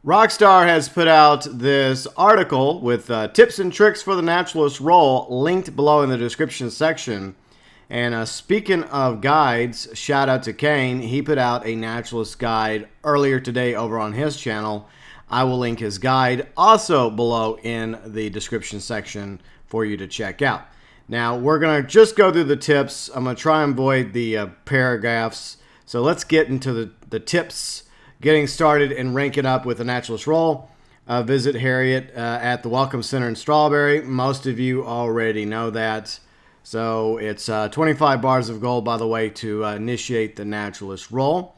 Rockstar has put out this article with tips and tricks for the Naturalist role, linked below in the description section. And speaking of guides, shout out to Kane. He put out a Naturalist guide earlier today over on his channel. I will link his guide also below in the description section for you to check out. Now, we're going to just go through the tips. I'm going to try and avoid the paragraphs. So let's get into the tips. Getting started and ranking up with the Naturalist role. Visit Harriet at the Welcome Center in Strawberry. Most of you already know that. So it's 25 bars of gold, by the way, to initiate the Naturalist role.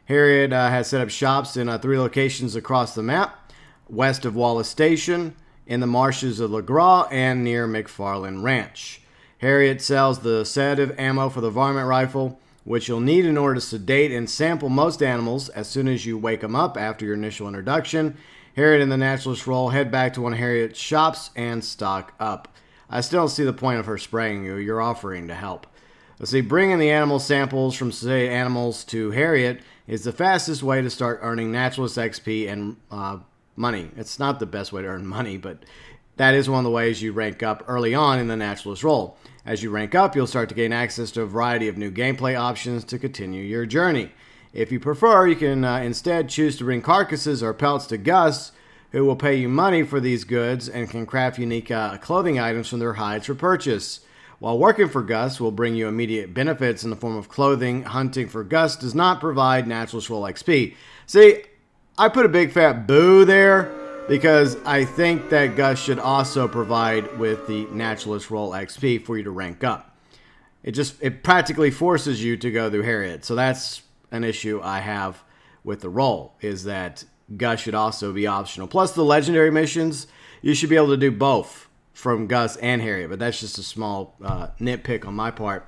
Harriet has set up shops in 3 locations across the map. West of Wallace Station, in the marshes of LaGras, and near McFarland Ranch. Harriet sells the sedative ammo for the varmint rifle, which you'll need in order to sedate and sample most animals as soon as you wake them up after your initial introduction. Harriet and the Naturalist role head back to one of Harriet's shops and stock up. I still don't see the point of her spraying you. You're offering to help. Let's see, bringing the animal samples from sedated animals to Harriet is the fastest way to start earning Naturalist XP and money. It's not the best way to earn money, but that is one of the ways you rank up early on in the Naturalist role. As you rank up, you'll start to gain access to a variety of new gameplay options to continue your journey. If you prefer, you can instead choose to bring carcasses or pelts to Gus, who will pay you money for these goods and can craft unique clothing items from their hides for purchase. While working for Gus will bring you immediate benefits in the form of clothing, hunting for Gus does not provide Naturalist role XP. See, I put a big fat boo there, because I think that Gus should also provide with the Naturalist role XP for you to rank up. It practically forces you to go through Harriet. So that's an issue I have with the role, is that Gus should also be optional. Plus the legendary missions, you should be able to do both from Gus and Harriet, but that's just a small nitpick on my part.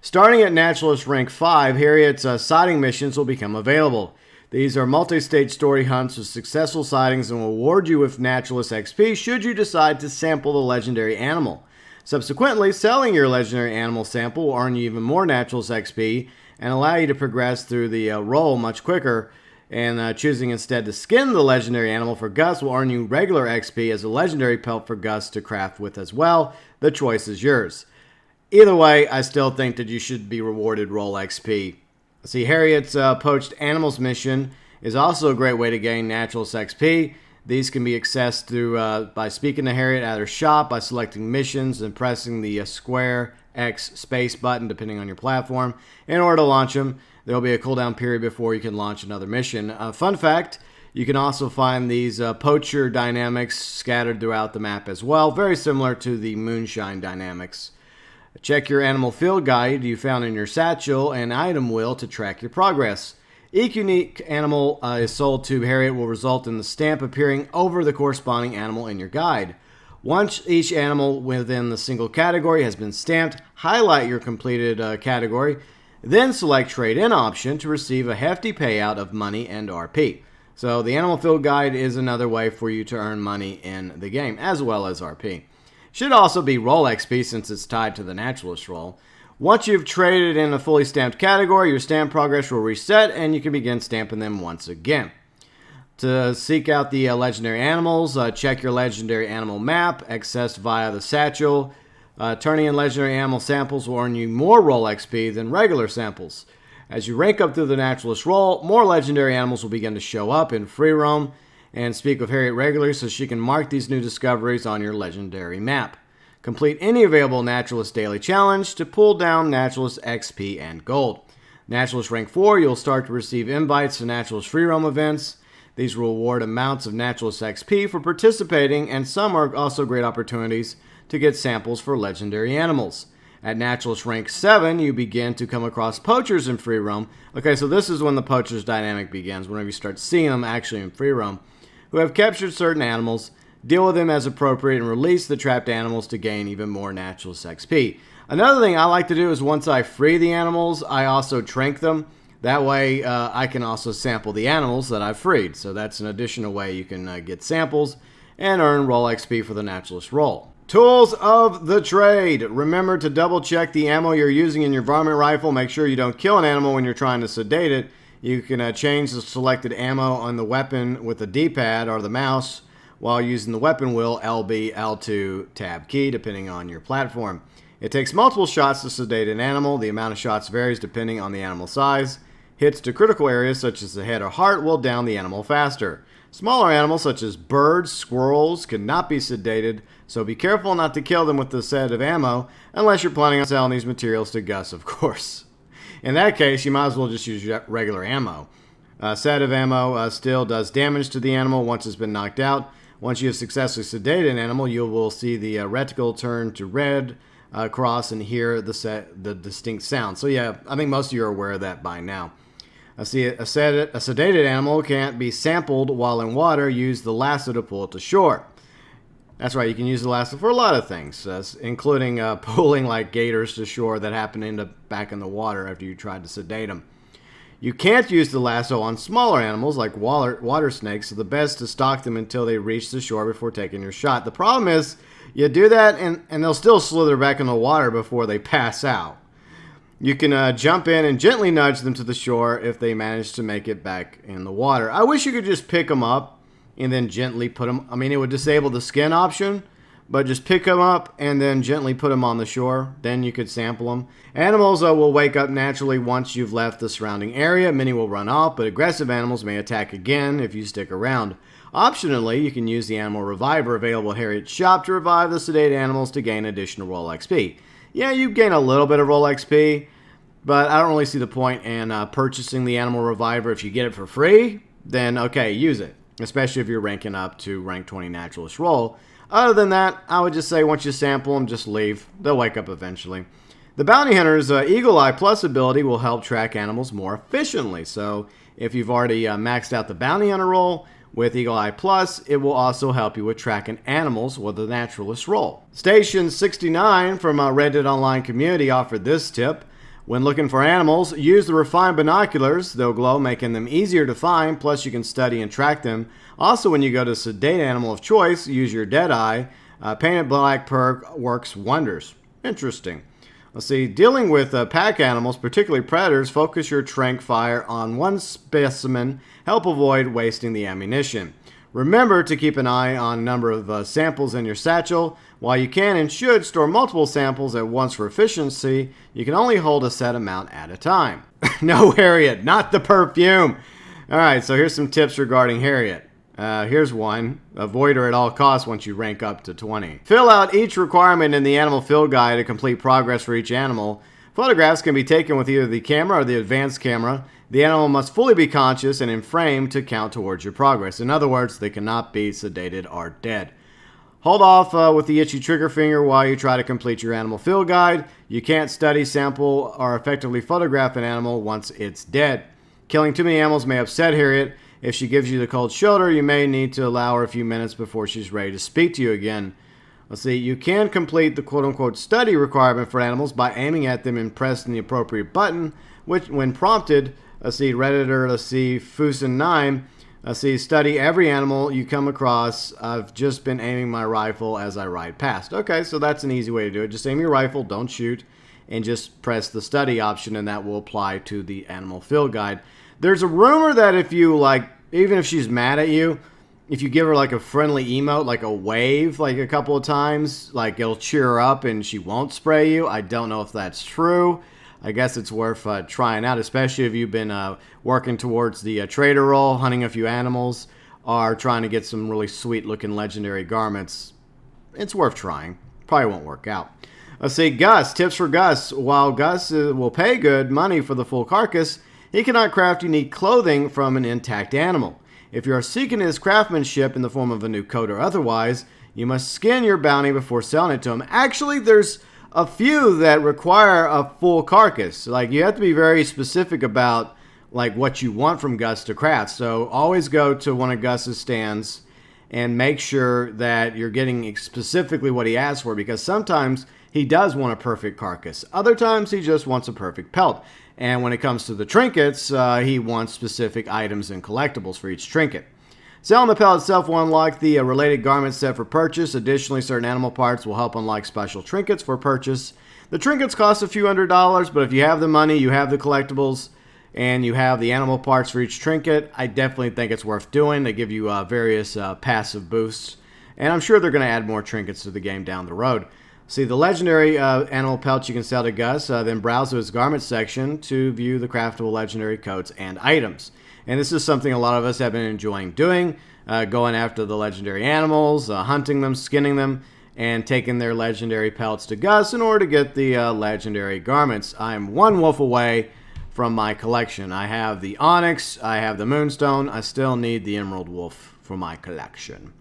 Starting at Naturalist Rank 5, Harriet's sighting missions will become available. These are multi-stage story hunts with successful sightings and will award you with Naturalist XP should you decide to sample the legendary animal. Subsequently, selling your legendary animal sample will earn you even more Naturalist XP and allow you to progress through the role much quicker. And choosing instead to skin the legendary animal for Gus will earn you regular XP as a legendary pelt for Gus to craft with as well. The choice is yours. Either way, I still think that you should be rewarded role XP. See, Harriet's Poached Animals mission is also a great way to gain Naturalist XP. These can be accessed through by speaking to Harriet at her shop, by selecting missions and pressing the square X space button, depending on your platform, in order to launch them. There will be a cooldown period before you can launch another mission. Fun fact, you can also find these poacher dynamics scattered throughout the map as well, very similar to the moonshine dynamics. Check your animal field guide you found in your satchel and item wheel to track your progress. Each unique animal is sold to Harriet will result in the stamp appearing over the corresponding animal in your guide. Once each animal within the single category has been stamped, highlight your completed category, then select Trade-In option to receive a hefty payout of money and RP. So the animal field guide is another way for you to earn money in the game, as well as RP. Should also be role XP since it's tied to the Naturalist role. Once you've traded in a fully stamped category, your stamp progress will reset and you can begin stamping them once again. To seek out the legendary animals, check your legendary animal map, accessed via the satchel. Turning in legendary animal samples will earn you more role XP than regular samples. As you rank up through the Naturalist role, more legendary animals will begin to show up in free roam. And speak with Harriet regularly so she can mark these new discoveries on your legendary map. Complete any available Naturalist Daily Challenge to pull down Naturalist XP and Gold. Naturalist Rank 4, you'll start to receive invites to Naturalist Free Roam events. These will award amounts of Naturalist XP for participating, and some are also great opportunities to get samples for legendary animals. At Naturalist Rank 7, you begin to come across poachers in free roam. Okay, so this is when the poachers dynamic begins, whenever you start seeing them actually in free roam, who have captured certain animals, deal with them as appropriate, and release the trapped animals to gain even more Naturalist XP. Another thing I like to do is once I free the animals, I also trank them. That way, I can also sample the animals that I've freed. So that's an additional way you can get samples and earn role XP for the Naturalist role. Tools of the trade. Remember to double check the ammo you're using in your varmint rifle. Make sure you don't kill an animal when you're trying to sedate it. You can change the selected ammo on the weapon with the D-pad or the mouse while using the weapon wheel LB, L2, tab key, depending on your platform. It takes multiple shots to sedate an animal. The amount of shots varies depending on the animal size. Hits to critical areas such as the head or heart will down the animal faster. Smaller animals such as birds, squirrels cannot be sedated, so be careful not to kill them with the sedative ammo unless you're planning on selling these materials to Gus, of course. In that case, you might as well just use regular ammo. Sedative ammo still does damage to the animal once it's been knocked out. Once you have successfully sedated an animal, you will see the reticle turn to red across and hear the distinct sound. So yeah, I think most of you are aware of that by now. A sedated animal can't be sampled while in water. Use the lasso to pull it to shore. That's right, you can use the lasso for a lot of things, including pulling like gators to shore that happen to end up back in the water after you tried to sedate them. You can't use the lasso on smaller animals like water snakes, so the best to stalk them until they reach the shore before taking your shot. The problem is, you do that and they'll still slither back in the water before they pass out. You can jump in and gently nudge them to the shore if they manage to make it back in the water. I wish you could just pick them up and then gently put them... I mean, it would disable the skin option, but just pick them up and then gently put them on the shore. Then you could sample them. Animals will wake up naturally once you've left the surrounding area. Many will run off, but aggressive animals may attack again if you stick around. Optionally, you can use the animal reviver available at Harriet's shop to revive the sedated animals to gain additional roll XP. Yeah, you gain a little bit of roll XP, but I don't really see the point in purchasing the animal reviver. If you get it for free, then okay, use it, especially if you're ranking up to rank 20 naturalist roll. Other than that, I would just say once you sample them, just leave. They'll wake up eventually. The Bounty Hunter's Eagle Eye Plus ability will help track animals more efficiently. So if you've already maxed out the Bounty Hunter roll, with Eagle Eye Plus, it will also help you with tracking animals with the Naturalist roll. Station 69 from a Reddit online community offered this tip. When looking for animals, use the refined binoculars. They'll glow, making them easier to find, plus you can study and track them. Also, when you go to sedate animal of choice, use your dead eye. Painted black perk works wonders. Interesting. Let's see, dealing with pack animals, particularly predators, focus your tranq fire on one specimen. Help avoid wasting the ammunition. Remember to keep an eye on a number of samples in your satchel. While you can and should store multiple samples at once for efficiency, you can only hold a set amount at a time. No, Harriet, not the perfume. All right, so here's some tips regarding Harriet. Here's one. Avoid her at all costs once you rank up to 20. Fill out each requirement in the animal field guide to complete progress for each animal. Photographs can be taken with either the camera or the advanced camera. The animal must fully be conscious and in frame to count towards your progress. In other words, they cannot be sedated or dead. Hold off with the itchy trigger finger while you try to complete your animal field guide. You can't study, sample, or effectively photograph an animal once it's dead. Killing too many animals may upset Harriet. If she gives you the cold shoulder, you may need to allow her a few minutes before she's ready to speak to you again. Let's see, you can complete the quote-unquote study requirement for animals by aiming at them and pressing the appropriate button, which, when prompted, Redditor, Fusen9, study every animal you come across. I've just been aiming my rifle as I ride past. Okay, so that's an easy way to do it. Just aim your rifle, don't shoot, and just press the study option, and that will apply to the animal field guide. There's a rumor that if you, even if she's mad at you, if you give her, a friendly emote, like a wave, a couple of times, it'll cheer her up and she won't spray you. I don't know if that's true. I guess it's worth trying out, especially if you've been working towards the trader role, hunting a few animals, or trying to get some really sweet-looking legendary garments. It's worth trying. Probably won't work out. Let's see, Gus. Tips for Gus. While Gus will pay good money for the full carcass, he cannot craft unique clothing from an intact animal. If you are seeking his craftsmanship in the form of a new coat or otherwise, you must skin your bounty before selling it to him. Actually, there's a few that require a full carcass. You have to be very specific about what you want from Gus to craft. So always go to one of Gus's stands and make sure that you're getting specifically what he asks for, because sometimes he does want a perfect carcass. Other times he just wants a perfect pelt. And when it comes to the trinkets, he wants specific items and collectibles for each trinket. Selling the pelt itself will unlock the related garment set for purchase. Additionally, certain animal parts will help unlock special trinkets for purchase. The trinkets cost a few $100s, but if you have the money, you have the collectibles, and you have the animal parts for each trinket, I definitely think it's worth doing. They give you various passive boosts, and I'm sure they're going to add more trinkets to the game down the road. See, the legendary animal pelts you can sell to Gus, then browse his garment section to view the craftable legendary coats and items. And this is something a lot of us have been enjoying doing, going after the legendary animals, hunting them, skinning them, and taking their legendary pelts to Gus in order to get the legendary garments. I am one wolf away from my collection. I have the Onyx, I have the Moonstone, I still need the Emerald Wolf for my collection.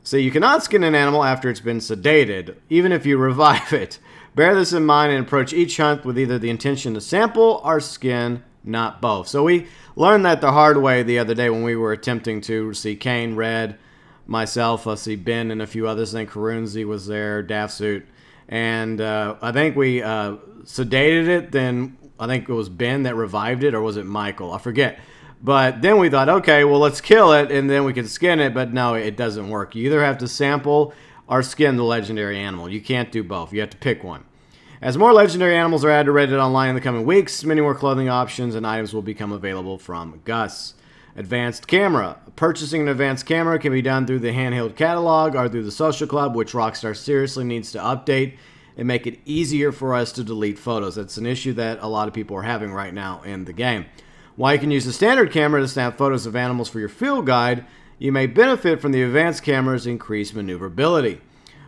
So you cannot skin an animal after it's been sedated, even if you revive it. Bear this in mind and approach each hunt with either the intention to sample or skin, not both. So we learned that the hard way the other day when we were attempting to see Kane, Red, myself, see Ben and a few others. I think Karunzi was there, Daftsuit. And I think we sedated it, then I think it was Ben that revived it, or was it Michael? I forget. But then we thought, okay, well, let's kill it, and then we can skin it. But no, it doesn't work. You either have to sample or skin the legendary animal. You can't do both. You have to pick one. As more legendary animals are added to Reddit Online in the coming weeks, many more clothing options and items will become available from Gus. Advanced camera. Purchasing an advanced camera can be done through the handheld catalog or through the social club, which Rockstar seriously needs to update and make it easier for us to delete photos. That's an issue that a lot of people are having right now in the game. While you can use the standard camera to snap photos of animals for your field guide, you may benefit from the advanced camera's increased maneuverability.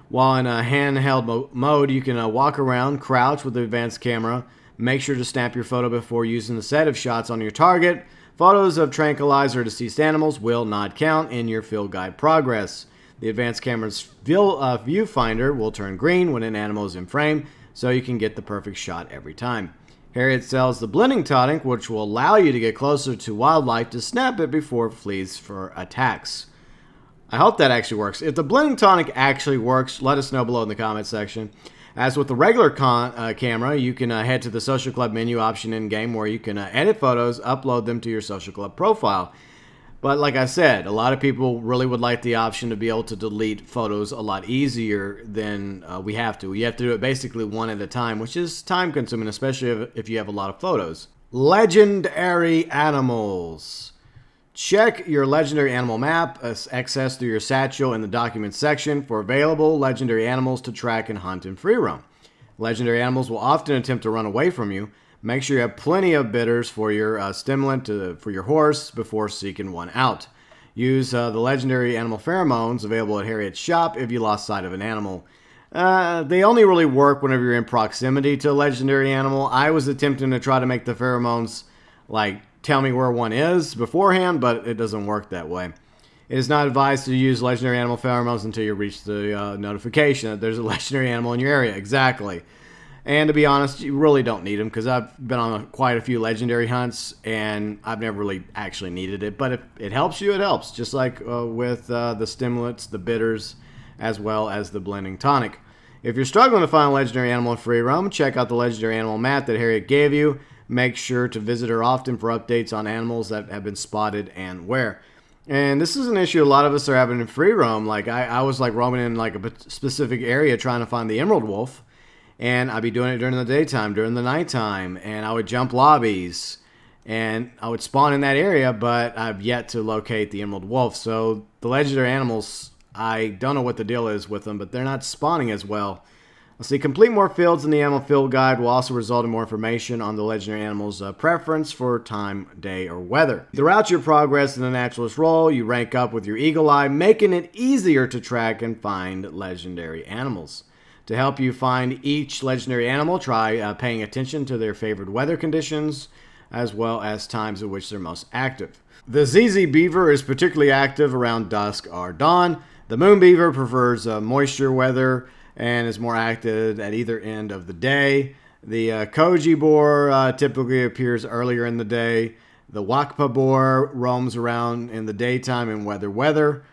While in a handheld mode, you can walk around, crouch with the advanced camera, make sure to snap your photo before using the set of shots on your target. Photos of tranquilized or deceased animals will not count in your field guide progress. The advanced camera's viewfinder will turn green when an animal is in frame, so you can get the perfect shot every time. Harriet sells the blending tonic, which will allow you to get closer to wildlife to snap it before it flees for attacks. I hope that actually works. If the blending tonic actually works, let us know below in the comment section. As with the regular camera, you can head to the social club menu option in-game where you can edit photos, upload them to your social club profile. But like I said, a lot of people really would like the option to be able to delete photos a lot easier than we have to. You have to do it basically one at a time, which is time consuming, especially if you have a lot of photos. Legendary animals. Check your legendary animal map, access through your satchel in the documents section for available legendary animals to track and hunt in free roam. Legendary animals will often attempt to run away from you. Make sure you have plenty of bitters for your stimulant for your horse before seeking one out. Use the legendary animal pheromones available at Harriet's shop if you lost sight of an animal. They only really work whenever you're in proximity to a legendary animal. I was attempting to try to make the pheromones tell me where one is beforehand, but it doesn't work that way. It is not advised to use legendary animal pheromones until you reach the notification that there's a legendary animal in your area. Exactly. And to be honest, you really don't need them because I've been on quite a few legendary hunts and I've never really actually needed it. But if it helps you, it helps. Just like with the stimulants, the bitters, as well as the blending tonic. If you're struggling to find a legendary animal in free roam, check out the legendary animal map that Harriet gave you. Make sure to visit her often for updates on animals that have been spotted and where. And this is an issue a lot of us are having in free roam. I was roaming in a specific area trying to find the Emerald Wolf. And I'd be doing it during the daytime, during the nighttime, and I would jump lobbies, and I would spawn in that area, but I've yet to locate the Emerald Wolf. So the legendary animals, I don't know what the deal is with them, but they're not spawning as well. Let's see, complete more fields in the animal field guide will also result in more information on the legendary animal's preference for time, day, or weather. Throughout your progress in the Naturalist role, you rank up with your Eagle Eye, making it easier to track and find legendary animals. To help you find each legendary animal, try paying attention to their favored weather conditions, as well as times at which they're most active. The ZZ Beaver is particularly active around dusk or dawn. The Moon Beaver prefers moisture weather and is more active at either end of the day. The Koji Boar typically appears earlier in the day. The Wakpa Boar roams around in the daytime in weather.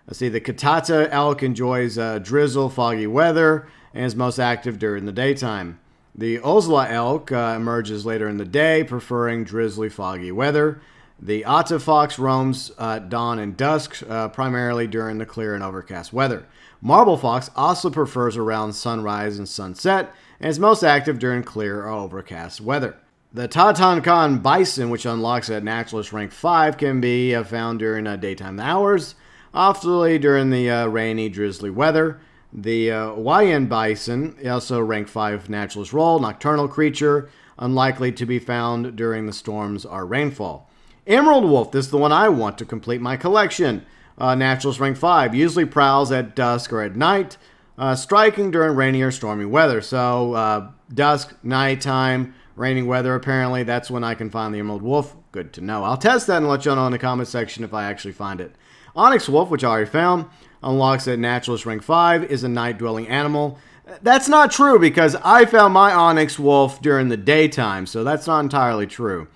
Let's see, the Katata Elk enjoys drizzle, foggy weather, and is most active during the daytime. The Ozla elk emerges later in the day, preferring drizzly, foggy weather. The Otta fox roams dawn and dusk, primarily during the clear and overcast weather. Marble fox also prefers around sunrise and sunset, and is most active during clear or overcast weather. The Tatankan Bison, which unlocks at Naturalist Rank 5, can be found during daytime hours, often during the rainy, drizzly weather. The Wayan Bison, also Rank 5 Naturalist role, nocturnal creature, unlikely to be found during the storms or rainfall. Emerald Wolf, this is the one I want to complete my collection. Naturalist Rank 5, usually prowls at dusk or at night, striking during rainy or stormy weather. So, dusk, nighttime, raining weather, apparently, that's when I can find the Emerald Wolf. Good to know. I'll test that and let you know in the comment section if I actually find it. Onyx Wolf, which I already found, unlocks at Naturalist Rank 5, is a night-dwelling animal. That's not true because I found my Onyx Wolf during the daytime, so that's not entirely true.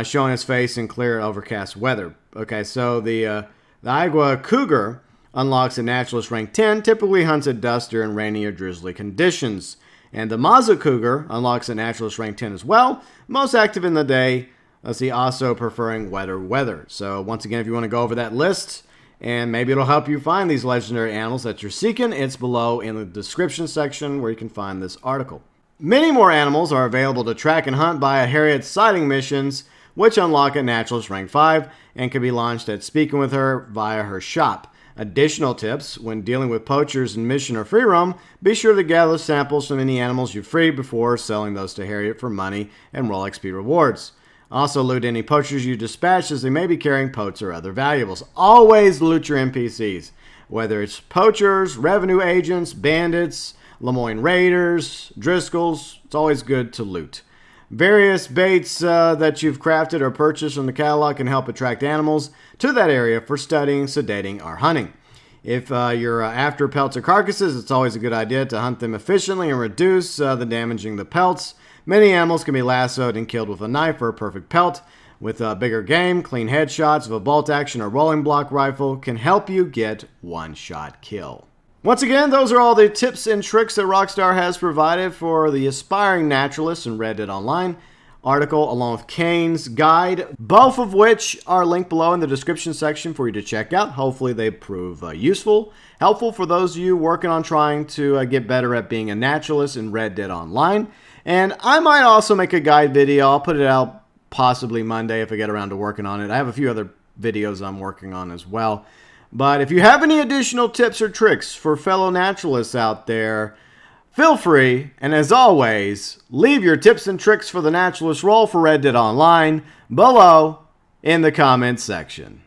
Showing its face in clear, overcast weather. Okay, so the Agua Cougar unlocks at Naturalist Rank 10, typically hunts at dusk during rainy or drizzly conditions. And the Maza Cougar unlocks at Naturalist Rank 10 as well, most active in the day, also preferring wetter weather. So once again, if you want to go over that list, and maybe it'll help you find these legendary animals that you're seeking, it's below in the description section where you can find this article. Many more animals are available to track and hunt via Harriet's sighting missions, which unlock at Naturalist Rank 5 and can be launched at Speaking With Her via her shop. Additional tips: when dealing with poachers in mission or free roam, be sure to gather samples from any animals you free before selling those to Harriet for money and roll XP rewards. Also loot any poachers you dispatch, as they may be carrying potes or other valuables. Always loot your NPCs, whether it's poachers, revenue agents, bandits, Lemoyne Raiders, Driscolls. It's always good to loot. Various baits that you've crafted or purchased from the catalog can help attract animals to that area for studying, sedating, or hunting. If you're after pelts or carcasses, it's always a good idea to hunt them efficiently and reduce the damaging the pelts. Many animals can be lassoed and killed with a knife or a perfect pelt. With bigger game, clean headshots of a bolt action or rolling block rifle can help you get one-shot kill. Once again, those are all the tips and tricks that Rockstar has provided for the aspiring naturalists in Red Dead Online article, along with Kane's guide, both of which are linked below in the description section for you to check out. Hopefully they prove useful, helpful for those of you working on trying to get better at being a naturalist in Red Dead Online. And I might also make a guide video. I'll put it out possibly Monday if I get around to working on it. I have a few other videos I'm working on as well. But if you have any additional tips or tricks for fellow naturalists out there, feel free, and as always, leave your tips and tricks for the Naturalist role for Red Dead Online below in the comments section.